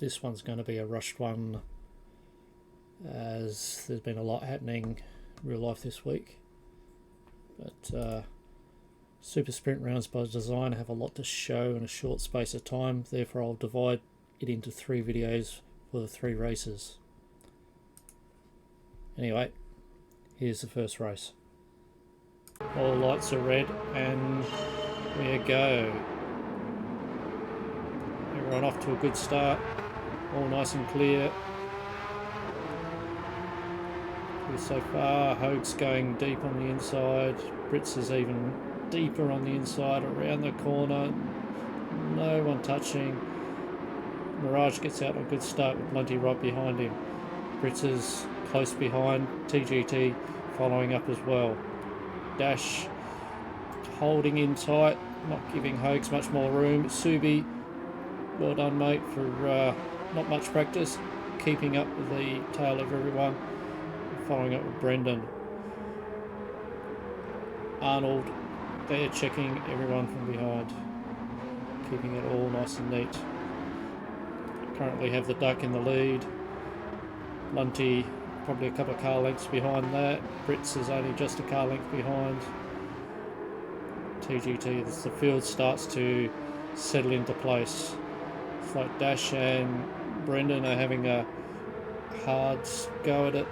this one's going to be a rushed one, as there's been a lot happening in real life this week. But super sprint rounds by design have a lot to show in a short space of time, therefore I'll divide it into 3 videos for the 3 races. Anyway, here's the first race. All lights are red and we go. Everyone off to a good start, all nice and clear. So far, Hogue's going deep on the inside, Brits is even deeper on the inside, around the corner, no one touching. Mirage gets out on a good start with Blunty right behind him. Brits is close behind, TGT following up as well. Dash holding in tight, not giving Hogues much more room. Subi, well done mate for not much practice, keeping up with the tail of everyone. Following up with Brendan. Arnold, they're checking everyone from behind, keeping it all nice and neat. Currently have the Duck in the lead. Lunty probably a couple of car lengths behind that. Brits is only just a car length behind. TGT, as the field starts to settle into place. It's like Dash and Brendan are having a hard go at it.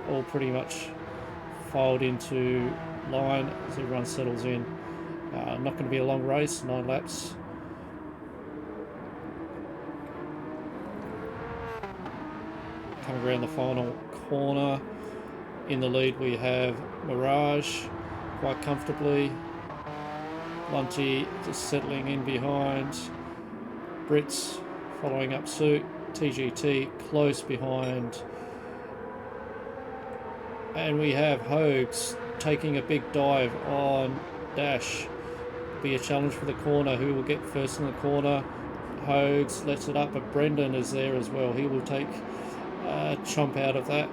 All pretty much filed into line as everyone settles in. Not going to be a long race, 9 laps. Coming around the final corner, in the lead we have Mirage quite comfortably. Lunty just settling in behind. Brits following up suit. TGT close behind. And we have Hogues taking a big dive on Dash. Be a challenge for the corner. Who will get first in the corner? Hogues lets it up, but Brendan is there as well. He will take a chomp out of that.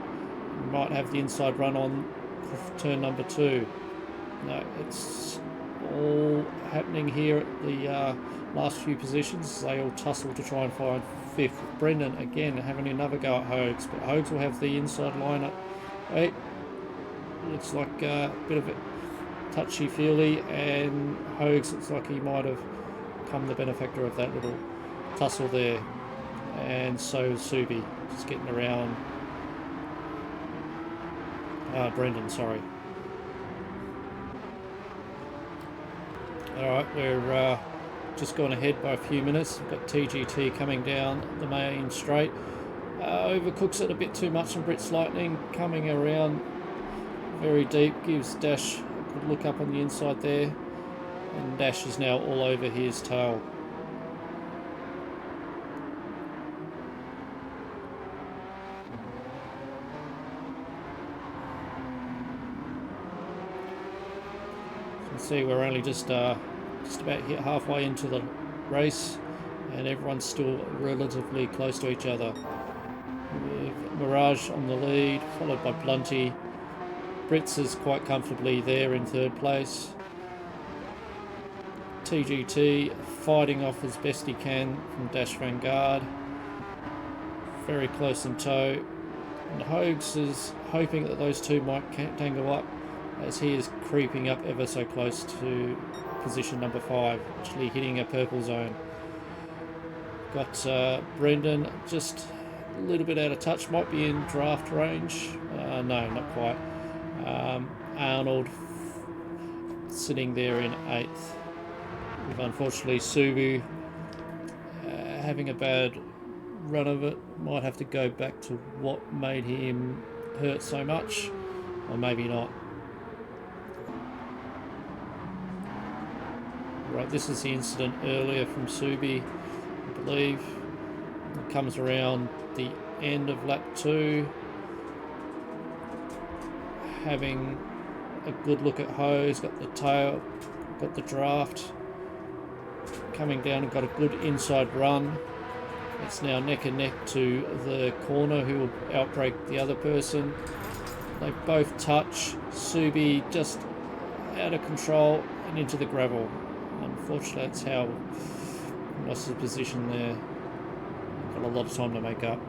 Might have the inside run on turn number 2. No, it's all happening here at the last few positions. They all tussle to try and find 5th. Brendan again having another go at Hogues, but Hogues will have the inside line up. Wait, looks like a bit of a touchy-feely, and Hogues looks like he might have come the benefactor of that little tussle there. And so Subi, just getting around Brendan, sorry. Alright, we're just gone ahead by a few minutes. We've got TGT coming down the main straight. Overcooks it a bit too much, and Brits Lightning coming around very deep, gives Dash a good look up on the inside there, and Dash is now all over his tail. You can see we're only just about hit halfway into the race, and everyone's still relatively close to each other. With Mirage on the lead, followed by Blunty. Brits is quite comfortably there in 3rd place. TGT fighting off as best he can from Dash Vanguard. Very close in tow. And Hogues is hoping that those two might tangle up, as he is creeping up ever so close to position number 5, actually hitting a purple zone. Got Brendan just a little bit out of touch, might be in draft range. No, not quite. Arnold sitting there in 8th. With unfortunately Subu having a bad run of it. Might have to go back to what made him hurt so much, or maybe not. Right, this is the incident earlier from Subi, I believe. It comes around the end of lap 2. Having a good look at Hose, got the tail, got the draft. Coming down and got a good inside run. It's now neck and neck to the corner, who will outbrake the other person. They both touch. Subi just out of control and into the gravel. Unfortunately, that's how he lost his position there. a lot of time to make up.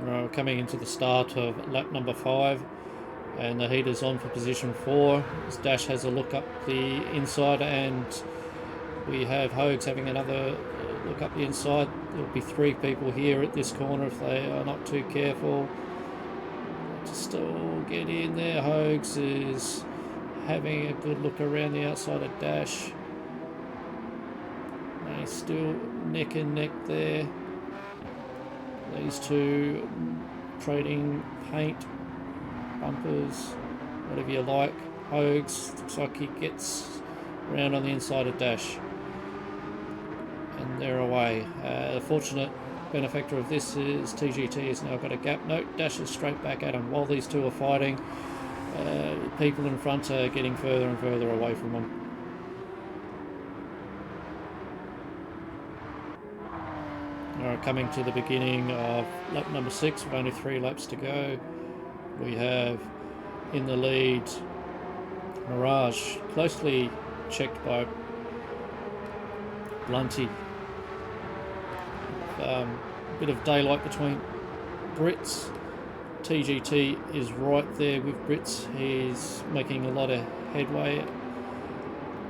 We're coming into the start of lap number 5, and the heater's on for position 4. As Dash has a look up the inside, and we have Hogs having another look up the inside. There'll be 3 people here at this corner if they are not too careful. Just all get in there. Hogs is having a good look around the outside of Dash. They're still neck and neck there. These two trading paint, bumpers, whatever you like. Hogs looks like he gets around on the inside of Dash, and they're away. The fortunate benefactor of this is TGT has now got a gap. Note, Dash is straight back at him. While these two are fighting, people in front are getting further and further away from them. Alright, coming to the beginning of lap number 6 with only 3 laps to go. We have in the lead Mirage, closely checked by Blunty. A bit of daylight between Brits. TGT is right there with Brits. He's making a lot of headway.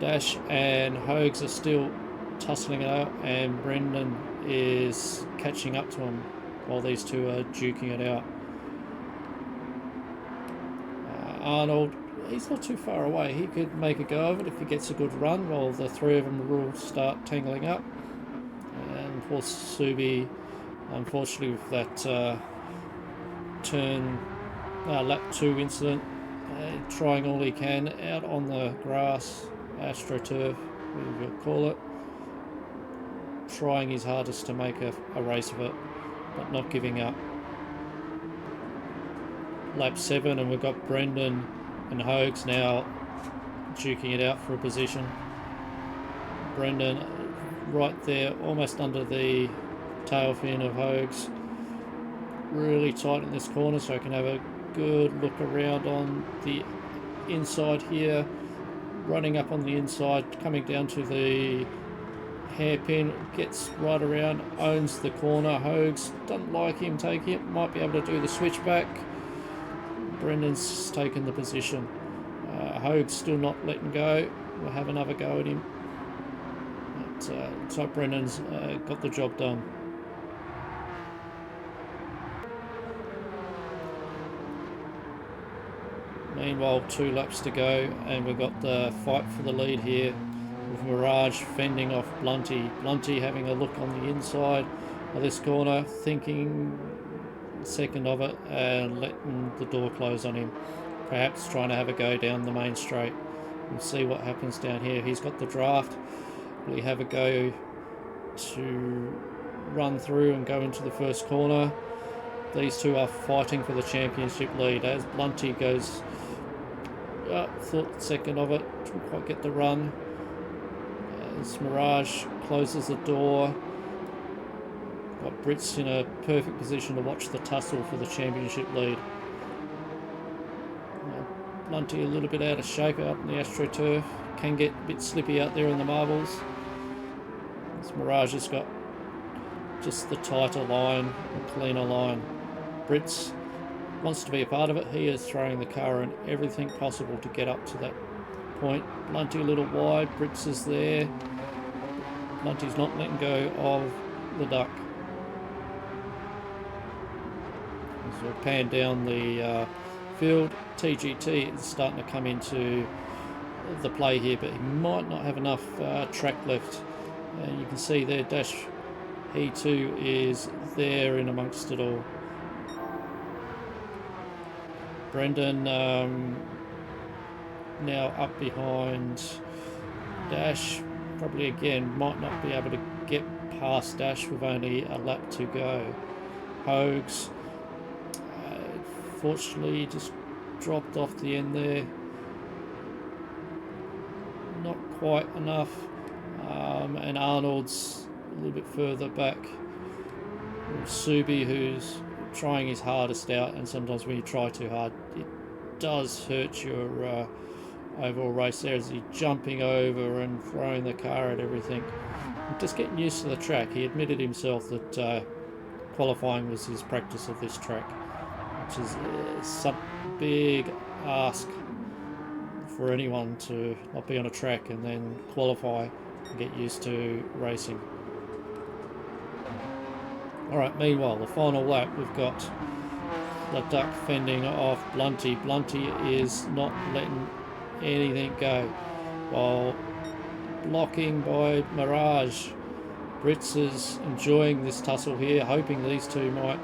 Dash and Hogs are still tussling it out, and Brendan is catching up to him while these two are duking it out. Arnold, he's not too far away. He could make a go of it if he gets a good run, while the 3 of them will start tangling up. And poor Subi, unfortunately, with that lap 2 incident, trying all he can out on the grass, AstroTurf, whatever you call it, trying his hardest to make a race of it, but not giving up. Lap 7, and we've got Brendan and Hogs now duking it out for a position. Brendan right there, almost under the tail fin of Hogs. Really tight in this corner so I can have a good look around on the inside here. Running up on the inside, coming down to the hairpin, gets right around, owns the corner. Hogs doesn't like him taking it, might be able to do the switchback. Brendan's taken the position. Hogs still not letting go. We'll have another go at him. But, looks like Brendan's got the job done. Meanwhile, 2 laps to go, and we've got the fight for the lead here, with Mirage fending off Blunty. Blunty having a look on the inside of this corner, thinking second of it, and letting the door close on him. Perhaps trying to have a go down the main straight. We'll see what happens down here. He's got the draft. Will he have a go to run through and go into the first corner? These two are fighting for the championship lead as Blunty goes thought second of it, didn't quite get the run. As Mirage closes the door, got Brits in a perfect position to watch the tussle for the championship lead. Blunty a little bit out of shape out in the AstroTurf, can get a bit slippy out there in the marbles. As Mirage has got just the tighter line, a cleaner line. Brits wants to be a part of it. He is throwing the car in everything possible to get up to that point. Blunty a little wide, Brits is there. Blunty's not letting go of the duck. As we pan down the field, TGT is starting to come into the play here, but he might not have enough track left. And you can see there, Dash, he too is there in amongst it all. Brendan now up behind Dash, probably again might not be able to get past Dash with only a lap to go. Hogs fortunately just dropped off the end there, not quite enough, and Arnold's a little bit further back. Subi, who's trying his hardest out, and sometimes when you try too hard it does hurt your overall race there, as he's jumping over and throwing the car at everything. just getting used to the track. He admitted himself that qualifying was his practice of this track, which is some big ask for anyone to not be on a track and then qualify and get used to racing. Alright, meanwhile, the final lap, we've got the duck fending off Blunty. Blunty is not letting anything go, while blocking by Mirage. Brits is enjoying this tussle here, hoping these two might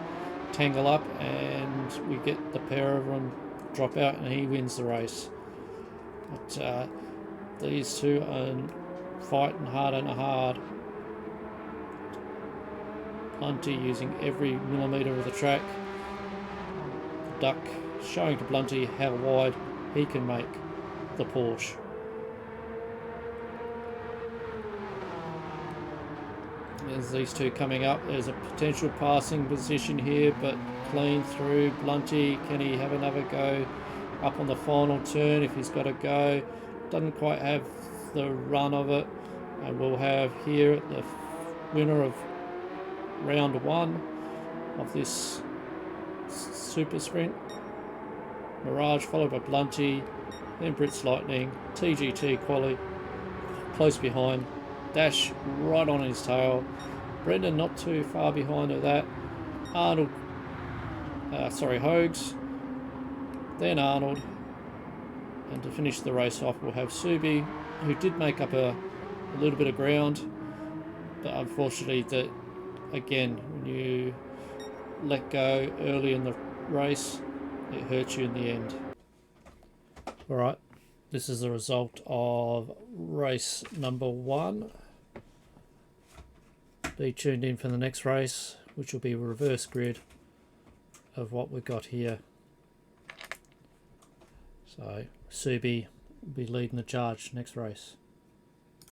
tangle up and we get the pair of them drop out and he wins the race. But these two are fighting hard and hard. Blunty using every millimetre of the track. The duck showing to Blunty how wide he can make the Porsche. There's these two coming up. There's a potential passing position here, but clean through. Blunty, can he have another go up on the final turn if he's got to go? Doesn't quite have the run of it. And we'll have here the winner of round 1 of this super sprint. Mirage followed by Blunty, then Brits Lightning, TGT quali close behind, Dash right on his tail, Brendan not too far behind of that, Arnold, Hogues, then Arnold, and to finish the race off we'll have Subi, who did make up a little bit of ground, but unfortunately that again, when you let go early in the race, it hurts you in the end. Alright, this is the result of race number 1. Be tuned in for the next race, which will be a reverse grid of what we've got here. So Subi will be leading the charge next race.